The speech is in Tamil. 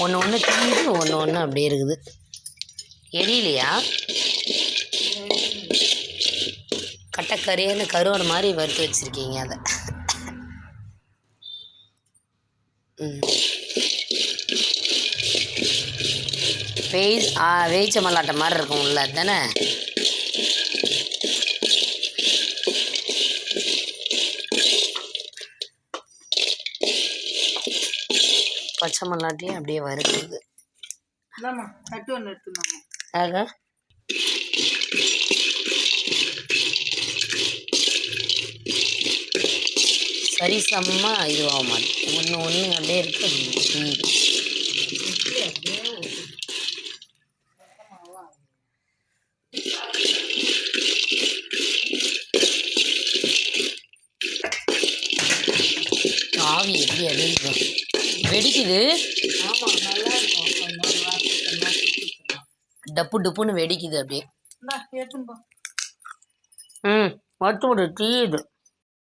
ஒன்று ஒன்று தீயுது, ஒன்று ஒன்று அப்படியே இருக்குது. எரியலையா? கட்டைக்கறின்னு கருவாடு மாதிரி வறுத்து வச்சுருக்கீங்க அதை. வேய்ச்ச மல்லாட்டை மாதிரி இருக்கும் உள்ள தானே. பச்சை மல்லாட்டையும் அப்படியே வறுக்குது. ஆக சரி சமமா இதுவாக மாட்டேன். ஒன்று ஒன்று அப்படியே இருக்கு. ஆவி எப்படி அடிக்கும், வெடிக்குது. டப்பு டப்புன்னு வெடிக்குது அப்படியே. வறுத்து விடு, தீயுது.